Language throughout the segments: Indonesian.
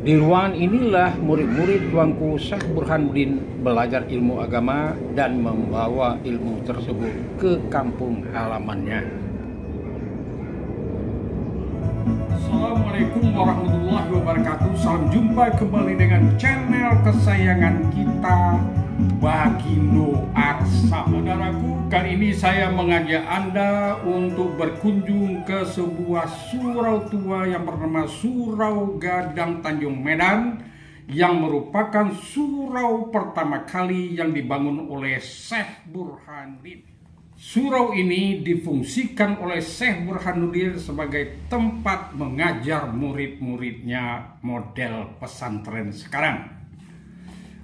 Di ruangan inilah murid-murid Tuanku Syekh Burhanuddin belajar ilmu agama dan membawa ilmu tersebut ke kampung halamannya. Assalamualaikum warahmatullahi wabarakatuh. Salam jumpa kembali dengan channel kesayangan kita, Bagindo Arsa. Saudaraku, kali ini saya mengajak Anda untuk berkunjung ke sebuah surau tua yang bernama Surau Gadang Tanjung Medan, yang merupakan surau pertama kali yang dibangun oleh Syekh Burhanuddin. Surau ini difungsikan oleh Syekh Burhanuddin sebagai tempat mengajar murid-muridnya model pesantren sekarang,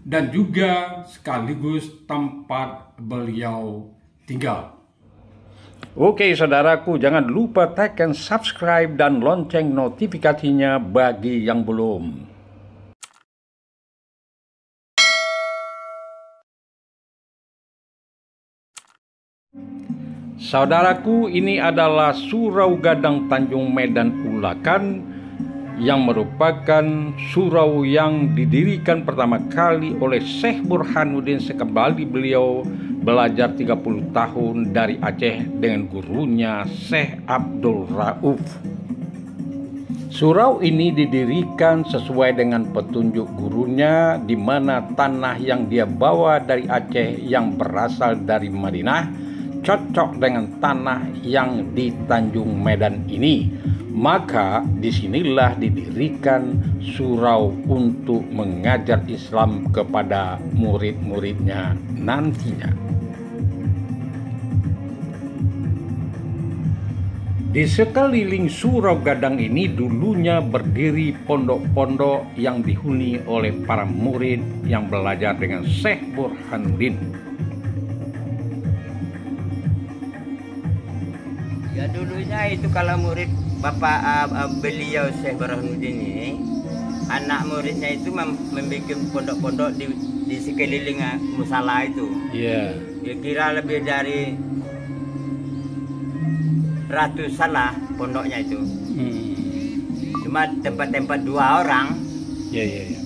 dan juga sekaligus tempat beliau tinggal. Oke saudaraku, jangan lupa tekan subscribe dan lonceng notifikasinya bagi yang belum. Saudaraku, ini adalah Surau Gadang Tanjung Medan Ulakan, yang merupakan surau yang didirikan pertama kali oleh Syekh Burhanuddin sekembali beliau belajar 30 tahun dari Aceh dengan gurunya Syekh Abdul Rauf. Surau ini didirikan sesuai dengan petunjuk gurunya, di mana tanah yang dia bawa dari Aceh yang berasal dari Madinah cocok dengan tanah yang di Tanjung Medan ini. Maka disinilah didirikan surau untuk mengajar Islam kepada murid-muridnya nantinya. Di sekeliling Surau Gadang ini dulunya berdiri pondok-pondok yang dihuni oleh para murid yang belajar dengan Syekh Burhanuddin. Ya dulunya itu kalau murid bapak beliau Syekh Burhanuddin ini, anak muridnya itu membuat pondok-pondok di sekeliling musala itu. Iya. Yeah. Kira lebih dari ratusan lah pondoknya itu. Cuma tempat-tempat 2 orang. Iya, iya, iya.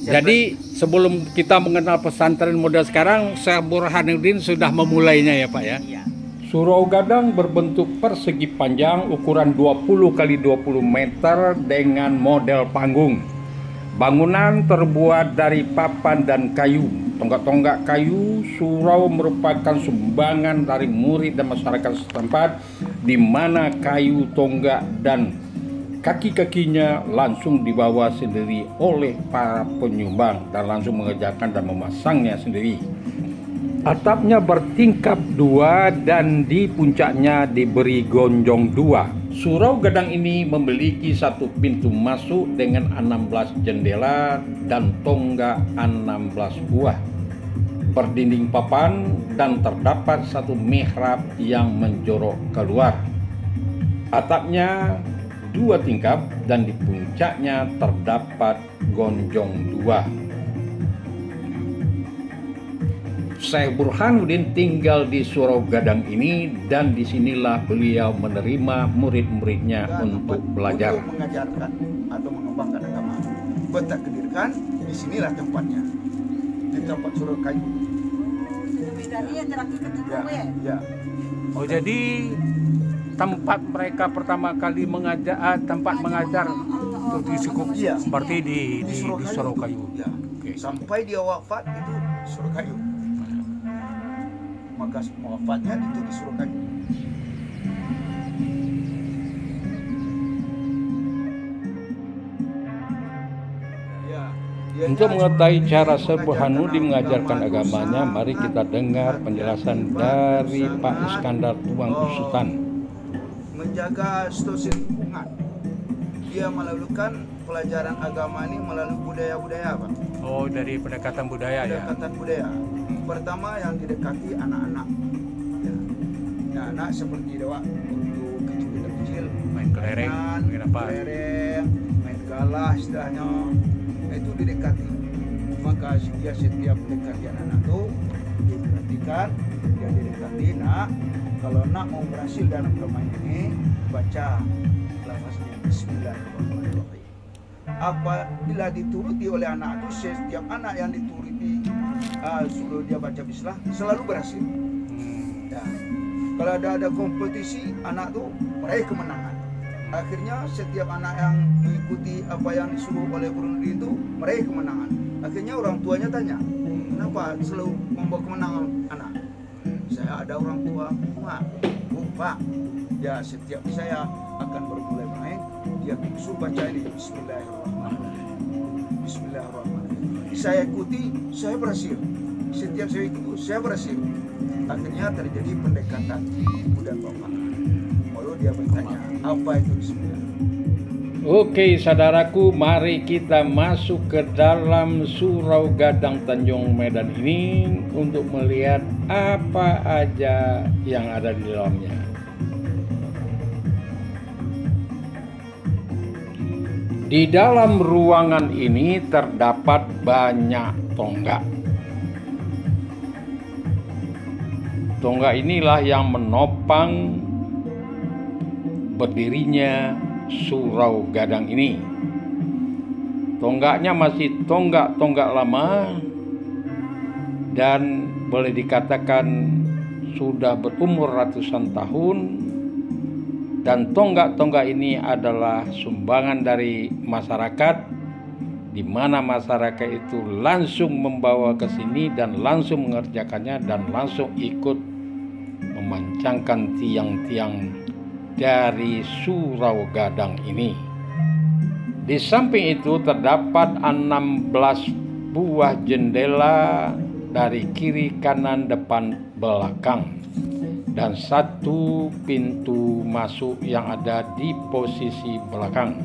Jadi sebelum kita mengenal pesantren model sekarang, Syekh Burhanuddin sudah memulainya ya Pak ya? Iya. Surau Gadang berbentuk persegi panjang ukuran 20 x 20 meter dengan model panggung. Bangunan terbuat dari papan dan kayu. Tonggak-tonggak kayu. Surau merupakan sumbangan dari murid dan masyarakat setempat, di mana kayu, tonggak, dan kaki-kakinya langsung dibawa sendiri oleh para penyumbang dan langsung mengerjakan dan memasangnya sendiri. Atapnya bertingkap 2 dan di puncaknya diberi gonjong 2. Surau Gadang ini memiliki 1 pintu masuk dengan 16 jendela dan tonggak 16 buah. Berdinding papan dan terdapat 1 mihrab yang menjorok keluar. Atapnya 2 tingkap dan di puncaknya terdapat gonjong 2. Syekh Burhanuddin tinggal di Surau Gadang ini, dan disinilah beliau menerima murid-muridnya untuk belajar. Untuk mengajarkan atau mengembangkan agama. Bertakdirkan disinilah tempatnya, di tempat surau kayu. Ya. Oh, jadi tempat mereka pertama kali mengajar, tempat mengajar untuk di Sukup, iya, seperti di Surau Kayu. Ya. Okay. Sampai dia wafat itu Surau Kayu. Maka wafatnya itu di Surau Kayu. Untuk mengetahui cara Syekh Burhanuddin mengajarkan agamanya, mari kita dengar penjelasan dari Pak Iskandar Tuanku Sultan. Menjaga situasi lingkungan. Dia melakukan pelajaran agama ini melalui budaya-budaya, Pak. Oh, dari pendekatan budaya ya? Pendekatan budaya. Pertama yang didekati anak-anak. Ya. Nah, anak seperti dewa untuk kecil-kecil main kelereng, main apa? Kelereng, main galah istilahnya. Itu didekati. Maka dia setiap mendekati anak-anak itu diperhatikan, dia didekati. Nak, kalau nak mau berhasil dalam bermain ini, baca lafaz Bismillahirrahmanirrahim. apabila dituruti oleh anak itu, setiap anak yang dituruti suruh dia baca bismillah selalu berhasil. Ya. Kalau ada kompetisi, anak tuh meraih kemenangan. Akhirnya setiap anak yang mengikuti apa yang disuruh oleh Burhanuddin itu meraih kemenangan. Akhirnya orang tuanya tanya, kenapa selalu membawa kemenangan anak? Saya ada orang tua, Pak. Ya, setiap saya akan bermulai main, dia suruh baca ini Bismillahirrahmanirrahim. Bismillahirrahmanirrahim. Saya ikuti, saya berhasil. Setiap saya ikuti, saya berhasil. Akhirnya terjadi pendekatan ibu dan bapak. Lalu dia bertanya, apa itu Bismillah? Oke saudaraku, mari kita masuk ke dalam Surau Gadang Tanjung Medan ini untuk melihat apa aja yang ada di dalamnya. Di dalam ruangan ini terdapat banyak tonggak. Tonggak inilah yang menopang berdirinya Surau Gadang ini. Tonggaknya masih tonggak-tonggak lama dan boleh dikatakan sudah berumur ratusan tahun, dan tonggak-tonggak ini adalah sumbangan dari masyarakat, di mana masyarakat itu langsung membawa ke sini dan langsung mengerjakannya dan langsung ikut memancangkan tiang-tiang dari Surau Gadang ini. Di samping itu terdapat 16 buah jendela dari kiri, kanan, depan, belakang, dan 1 pintu masuk yang ada di posisi belakang.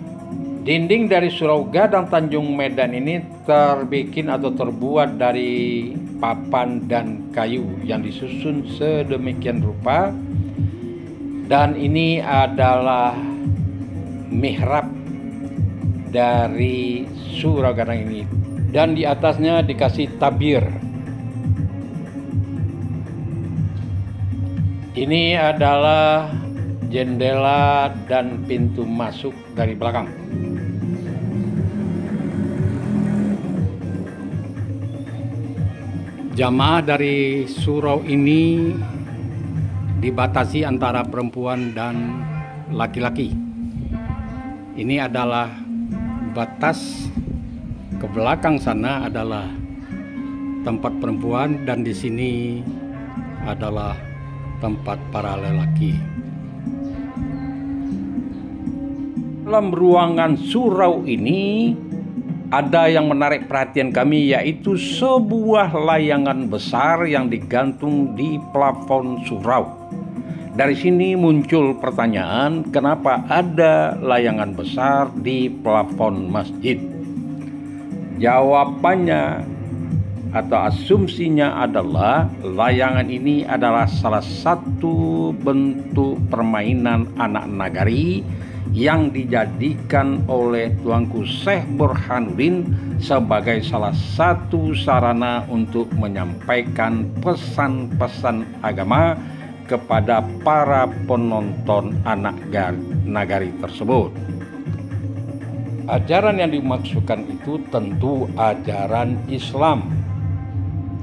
Dinding dari Surau Gadang Tanjung Medan ini terbikin atau terbuat dari papan dan kayu yang disusun sedemikian rupa, dan ini adalah mihrab dari Surau Gadang ini, dan di atasnya dikasih tabir. Ini adalah jendela dan pintu masuk dari belakang. Jamaah dari surau ini dibatasi antara perempuan dan laki-laki. Ini adalah batas. Ke belakang sana adalah tempat perempuan dan di sini adalah tempat para lelaki. Dalam ruangan surau ini ada yang menarik perhatian kami, yaitu sebuah layangan besar yang digantung di plafon surau. Dari sini muncul pertanyaan, kenapa ada layangan besar di plafon masjid? Jawabannya atau asumsinya adalah layangan ini adalah salah satu bentuk permainan anak nagari yang dijadikan oleh Tuanku Syekh Burhanuddin sebagai salah satu sarana untuk menyampaikan pesan-pesan agama kepada para penonton anak nagari tersebut. Ajaran yang dimaksudkan itu tentu ajaran Islam.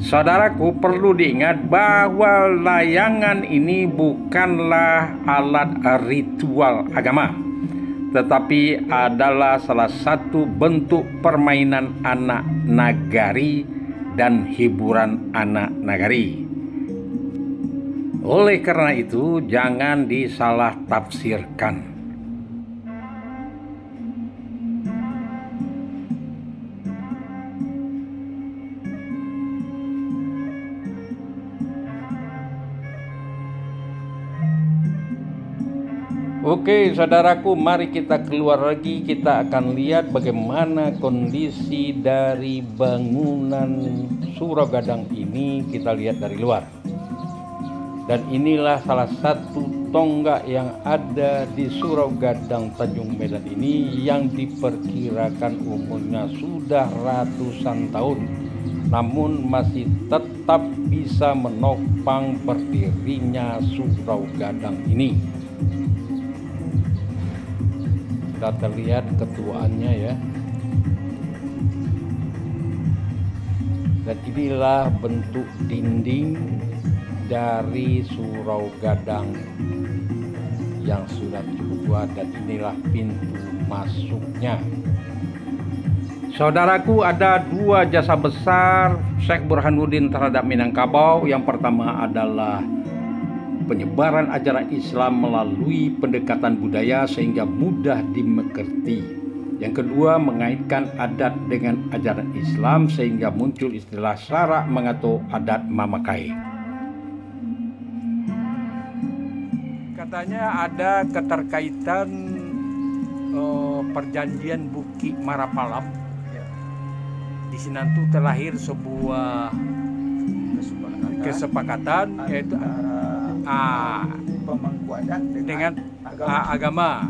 Saudaraku, perlu diingat bahwa layangan ini bukanlah alat ritual agama, tetapi adalah salah satu bentuk permainan anak nagari dan hiburan anak nagari. Oleh karena itu, jangan disalah tafsirkan. Oke saudaraku, mari kita keluar lagi. Kita akan lihat bagaimana kondisi dari bangunan Surau Gadang ini. Kita lihat dari luar. Dan inilah salah satu tonggak yang ada di Surau Gadang Tanjung Medan ini, yang diperkirakan umurnya sudah ratusan tahun, namun masih tetap bisa menopang berdirinya Surau Gadang ini. Sudah terlihat ketuaannya ya. Dan inilah bentuk dinding dari surau gadang yang sudah cukup tua, dan inilah pintu masuknya. Saudaraku, ada dua jasa besar Syekh Burhanuddin terhadap Minangkabau. Yang pertama adalah penyebaran ajaran Islam melalui pendekatan budaya sehingga mudah dimengerti. Yang kedua, mengaitkan adat dengan ajaran Islam sehingga muncul istilah syarak mengatur adat mamakai. Katanya ada keterkaitan perjanjian Bukit Marapalam. Ya. Di sini tuh terlahir sebuah kesepakatan yaitu pemangku adat dengan agama.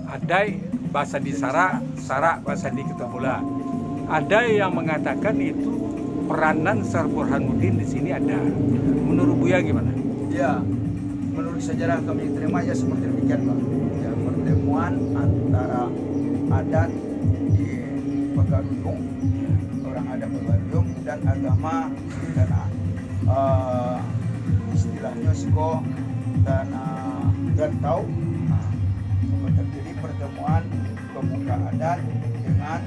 Ada bahasa di Sarak bahasa di Ketubula. Ada yang mengatakan itu peranan Syekh Burhanuddin di sini ada. Menurut Buya gimana? Ya, menurut sejarah kami terima ya seperti demikian Pak. Ya, pertemuan antara adat di Pegaduyung, orang adat Pegaduyung, dan agama karena istilahnya siko dan gantau. Terjadi pertemuan pemuka adat dengan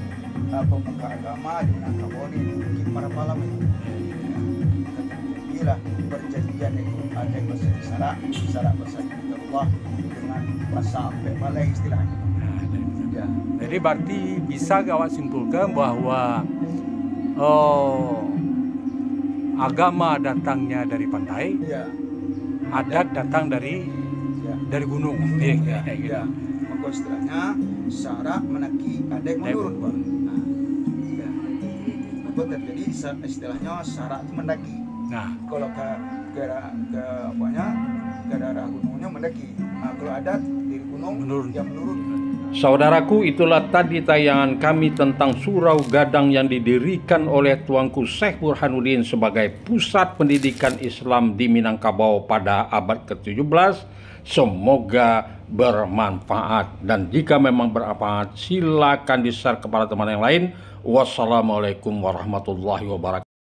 pemuka agama di Minangkabau di Bukit Marapalam itu. Inilah perjanjian itu ada bahasa Sarak bahasa Allah dengan bahasa Malay istilahnya. Ya. Jadi berarti bisa gawat simpulkan bahwa agama datangnya dari pantai, Ya. adat datang dari gunung. Ya. Maka istilahnya Sarak menaki adek menurun Pak. Nah, ya. Maka terjadi istilahnya Sarak itu mendaki. Nah, Kalau ke daerah gunungnya mendaki. Nah, kalau adat di gunung Menurun. yang menurun. saudaraku, itulah tadi tayangan kami tentang Surau Gadang yang didirikan oleh Tuanku Syekh Burhanuddin sebagai pusat pendidikan Islam di Minangkabau pada abad ke-17. Semoga bermanfaat, dan jika memang bermanfaat silakan di-share kepada teman yang lain. Wassalamualaikum warahmatullahi wabarakatuh.